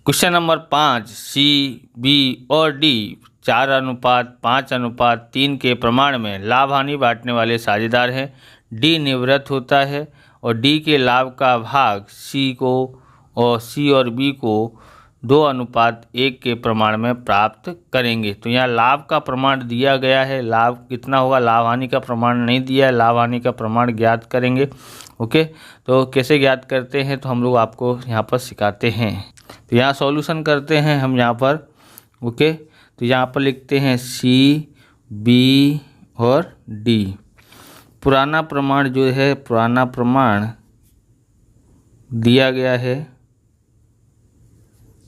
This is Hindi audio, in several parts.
क्वेश्चन नंबर 5, सी, बी और डी 4:5:3 के प्रमाण में लाभ हानि बांटने वाले साझेदार हैं। डी निवृत्त होता है और डी के लाभ का भाग सी और बी को 2:1 के प्रमाण में प्राप्त करेंगे। तो यहाँ लाभ का प्रमाण दिया गया है, लाभ कितना होगा, लाभ हानि का प्रमाण नहीं दिया है, लाभ हानि का प्रमाण ज्ञात करेंगे। ओके, तो कैसे ज्ञात करते हैं तो हम लोग आपको यहाँ पर सिखाते हैं। तो यहाँ सॉल्यूशन करते हैं हम यहाँ पर। ओके, तो यहाँ पर लिखते हैं सी, बी और डी। पुराना प्रमाण जो है, पुराना प्रमाण दिया गया है,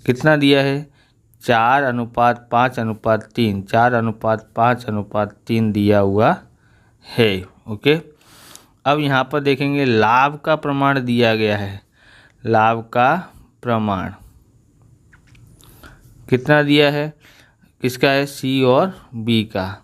कितना दिया है, 4:5:3, 4:5:3 दिया हुआ है। ओके, अब यहाँ पर देखेंगे लाभ का प्रमाण दिया गया है। लाभ का प्रमाण कितना दिया है, किसका है, सी और बी का,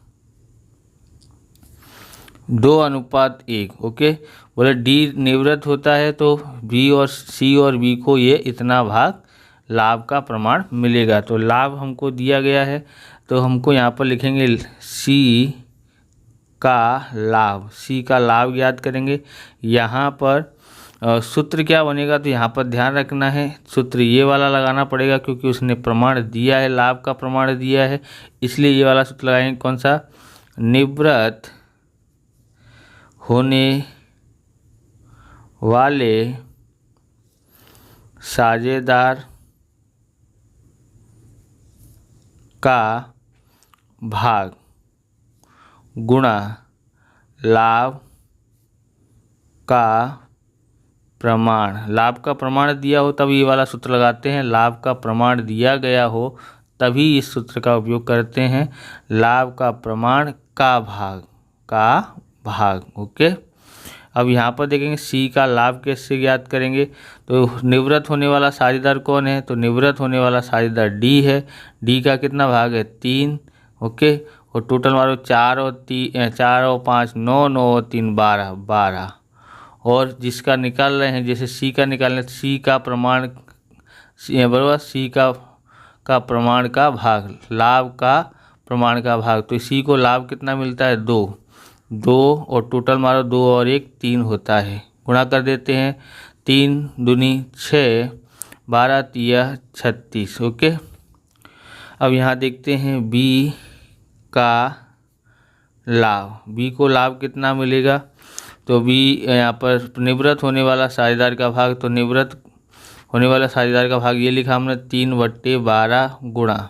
2:1। ओके, बोले डी निवृत्त होता है तो बी और सी और बी को ये इतना भाग लाभ का प्रमाण मिलेगा। तो लाभ हमको दिया गया है तो हमको यहाँ पर लिखेंगे सी का लाभ, सी का लाभ ज्ञात करेंगे। यहाँ पर सूत्र क्या बनेगा, तो यहाँ पर ध्यान रखना है, सूत्र ये वाला लगाना पड़ेगा क्योंकि उसने प्रमाण दिया है, लाभ का प्रमाण दिया है, इसलिए ये वाला सूत्र लगाएंगे। कौन सा, निवृत्त होने वाले साझेदार का भाग गुणा लाभ का प्रमाण। लाभ का प्रमाण दिया हो तब ये वाला सूत्र लगाते हैं, लाभ का प्रमाण दिया गया हो तभी इस सूत्र का उपयोग करते हैं। लाभ का प्रमाण का भाग। ओके, अब यहाँ पर देखेंगे सी का लाभ कैसे ज्ञात करेंगे। तो निवृत्त होने वाला साझेदार कौन है, तो निवृत्त होने वाला साझेदार डी है। डी का कितना भाग है, 3। ओके, और टोटल मारो 4 और 5 9, 9 और 3 12। और जिसका निकाल रहे हैं, जैसे सी का निकाल रहे हैं, सी का प्रमाण बराबर सी का प्रमाण का भाग, लाभ का प्रमाण का भाग। तो सी को लाभ कितना मिलता है, 2 और टोटल मारो 2 और 1 3 होता है, गुणा कर देते हैं, 3 दूनी 6, 12 तिया 36। ओके, अब यहाँ देखते हैं बी का लाभ, बी को लाभ कितना मिलेगा, तो बी यहाँ पर निवृत्त होने वाला साझेदार का भाग, तो निवृत्त होने वाला साझेदार का भाग ये लिखा हमने 3/12 गुणा।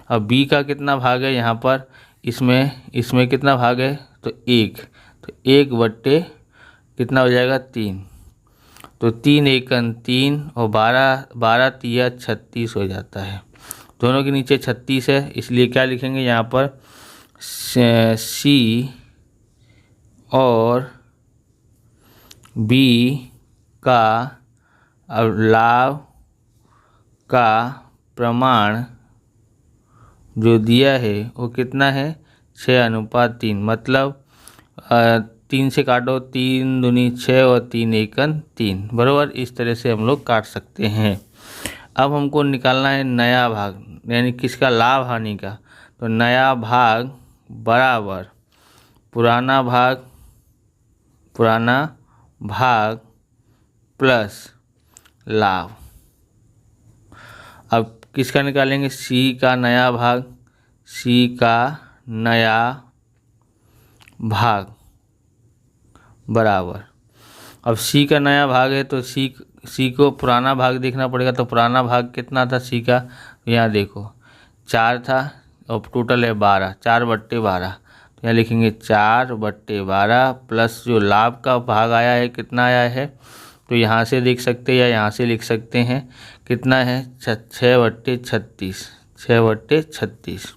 अब बी का कितना भाग है यहाँ पर, इसमें कितना भाग है, तो 1, तो 1/, कितना हो जाएगा 3, तो 3 एकन 3 और 12 तिया 36 हो जाता है। दोनों के नीचे 36 है, इसलिए क्या लिखेंगे यहाँ पर, सी और बी का लाभ का प्रमाण जो दिया है वो कितना है, 6:3। मतलब 3 से काटो, 3 दूनी 6 और 3 एकन 3, बराबर। इस तरह से हम लोग काट सकते हैं। अब हमको निकालना है नया भाग, यानी किसका, लाभ हानि का। तो नया भाग बराबर पुराना भाग प्लस लाभ। अब किसका निकालेंगे, सी का नया भाग, सी का नया भाग बराबर, अब सी का नया भाग है तो सी को पुराना भाग देखना पड़ेगा। तो पुराना भाग कितना था सी का, यहाँ देखो 4 था और टोटल है 12, 4/12। तो यहाँ लिखेंगे 4/12 प्लस जो लाभ का भाग आया है, कितना आया है, तो यहाँ से देख सकते हैं या यहाँ से लिख सकते हैं, कितना है, 6/36, 6/36।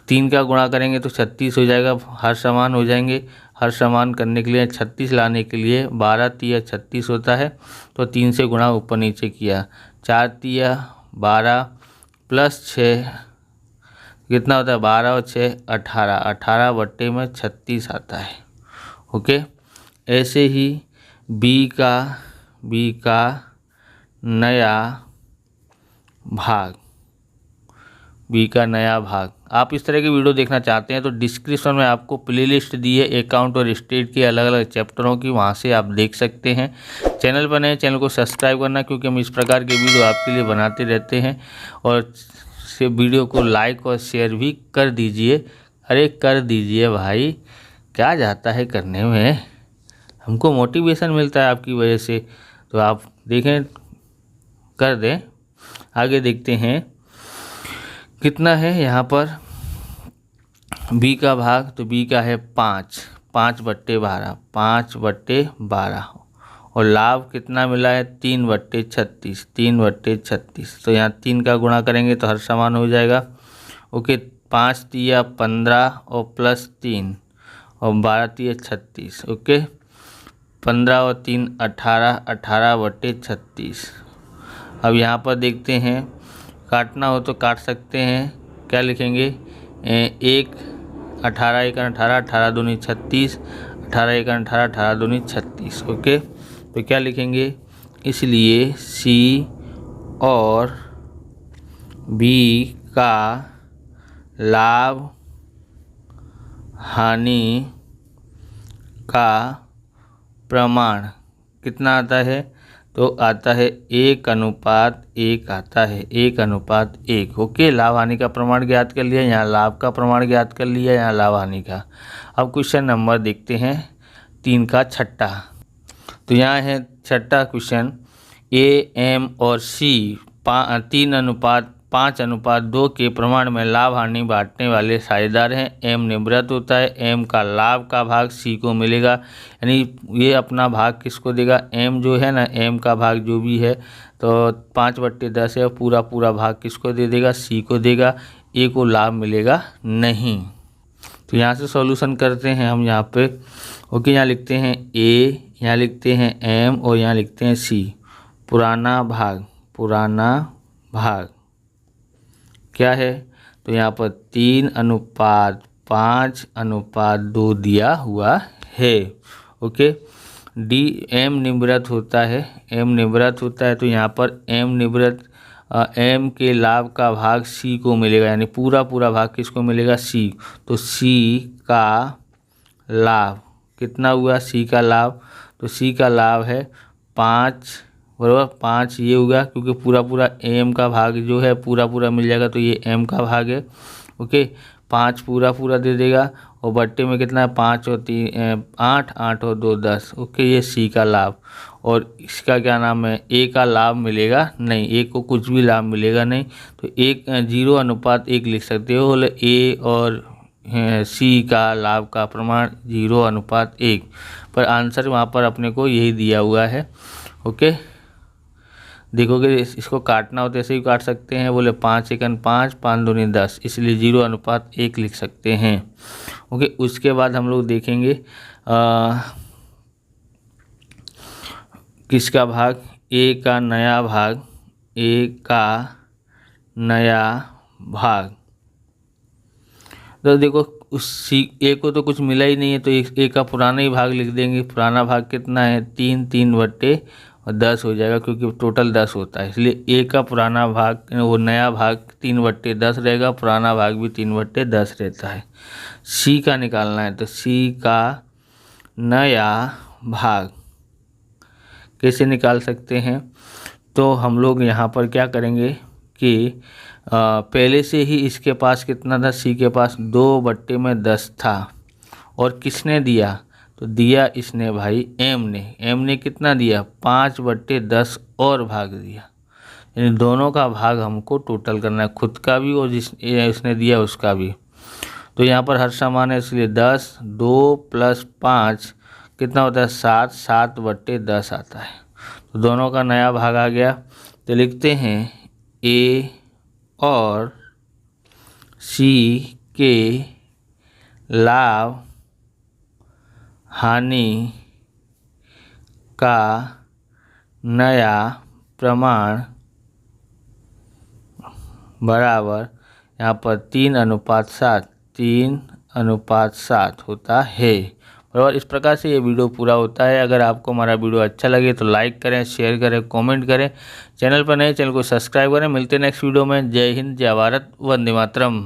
3 का गुणा करेंगे तो 36 हो जाएगा, हर समान हो जाएंगे। हर समान करने के लिए 36 लाने के लिए 12 तिया 36 होता है, तो 3 से गुणा ऊपर नीचे किया, 4 तिया 12 प्लस 6 कितना होता है, 12 और 6 18, 18/36 आता है। ओके, ऐसे ही बी का नया भाग, बी का नया भाग। आप इस तरह की वीडियो देखना चाहते हैं तो डिस्क्रिप्शन में आपको प्लेलिस्ट दी है अकाउंट और स्टेट के अलग अलग चैप्टरों की, वहां से आप देख सकते हैं। चैनल पर नए, चैनल को सब्सक्राइब करना, क्योंकि हम इस प्रकार के वीडियो आपके लिए बनाते रहते हैं। और से वीडियो को लाइक और शेयर भी कर दीजिए। अरे कर दीजिए भाई, क्या जाता है करने में, हमको मोटिवेशन मिलता है आपकी वजह से। तो आप देखें, कर दें। आगे देखते हैं कितना है यहाँ पर बी का भाग। तो बी का है 5, 5/12, 5/12। और लाभ कितना मिला है 3/36, 3/36। तो यहाँ 3 का गुणा करेंगे तो हर समान हो जाएगा। ओके, 5 तिया 15 और +3 और 12 तिया 36। ओके, 15 और 3 18, 18/36। अब यहाँ पर देखते हैं, काटना हो तो काट सकते हैं। क्या लिखेंगे, 1 18 1 18, 18 दूनी 36, 18 1 18, 18 दूनी 36। ओके, तो क्या लिखेंगे, इसलिए सी और बी का लाभ हानि का प्रमाण कितना आता है, तो आता है 1:1 आता है, 1:1। ओके, लाभ हानि का प्रमाण ज्ञात कर लिया, यहाँ लाभ का प्रमाण ज्ञात कर लिया, यहाँ लाभ हानि का। अब क्वेश्चन नंबर देखते हैं 3 का छठा। तो यहाँ है छठा क्वेश्चन, ए एम और सी 3:5:2 के प्रमाण में लाभ हानि बांटने वाले साझेदार हैं। एम निवृत्त होता है, एम का लाभ का भाग सी को मिलेगा। यानी ये अपना भाग किसको देगा, एम जो है ना, एम का भाग जो भी है तो 5/10 है, पूरा पूरा भाग किसको दे देगा, सी को देगा। ए को लाभ मिलेगा नहीं। तो यहाँ से सॉल्यूशन करते हैं हम यहाँ पे। ओके, यहाँ लिखते हैं ए, यहाँ लिखते हैं एम और यहाँ लिखते हैं सी। पुराना भाग, पुराना भाग क्या है, तो यहाँ पर 3:5:2 दिया हुआ है। ओके, डी एम निवृत्त होता है, एम निवृत्त होता है, तो यहाँ पर एम निवृत्त, एम के लाभ का भाग सी को मिलेगा, यानी पूरा पूरा भाग किसको मिलेगा, सी। तो सी का लाभ कितना हुआ, सी का लाभ, तो सी का लाभ है 5 बराबर 5 ये होगा, क्योंकि पूरा पूरा एम का भाग जो है पूरा पूरा मिल जाएगा, तो ये एम का भाग है। ओके, 5 पूरा पूरा दे देगा और बट्टे में कितना है 5 और 3 8, 8 और 2 10। ओके, ये सी का लाभ। और इसका क्या नाम है, ए का लाभ मिलेगा नहीं, ए को कुछ भी लाभ मिलेगा नहीं। तो 0:1 लिख सकते हो, बोले ए और सी का लाभ का प्रमाण 0:1। पर आंसर वहाँ पर अपने को यही दिया हुआ है। ओके, देखोगे इसको काटना हो तो ऐसे ही काट सकते हैं, बोले 5 1 5, 5 दूनी 10, इसलिए 0:1 लिख सकते हैं। ओके, उसके बाद हम लोग देखेंगे किसका भाग, ए का नया भाग, ए का नया भाग। तो देखो उस सी ए को तो कुछ मिला ही नहीं है, तो ए का पुराना ही भाग लिख देंगे। पुराना भाग कितना है 3, 3/10 हो जाएगा, क्योंकि टोटल 10 होता है, इसलिए ए का पुराना भाग, वो नया भाग 3/10 रहेगा, पुराना भाग भी 3/10 रहता है। सी का निकालना है, तो सी का नया भाग कैसे निकाल सकते हैं, तो हम लोग यहाँ पर क्या करेंगे कि पहले से ही इसके पास कितना था, सी के पास 2/10 था, और किसने दिया, तो दिया इसने भाई एम ने कितना दिया 5/10 और भाग दिया, यानी दोनों का भाग हमको टोटल करना है, खुद का भी और इसने दिया उसका भी। तो यहाँ पर हर समान है, इसलिए 10, 2 + 5 कितना होता है 7, 7/10 आता है। तो दोनों का नया भाग आ गया। तो लिखते हैं ए और सी के लाभ हानि का नया प्रमाण बराबर, यहाँ पर 3:7 होता है। और इस प्रकार से ये वीडियो पूरा होता है। अगर आपको हमारा वीडियो अच्छा लगे तो लाइक करें, शेयर करें, कमेंट करें। चैनल पर नए चैनल को सब्सक्राइब करें। मिलते हैं नेक्स्ट वीडियो में। जय हिंद, जय भारत, वंदे मातरम।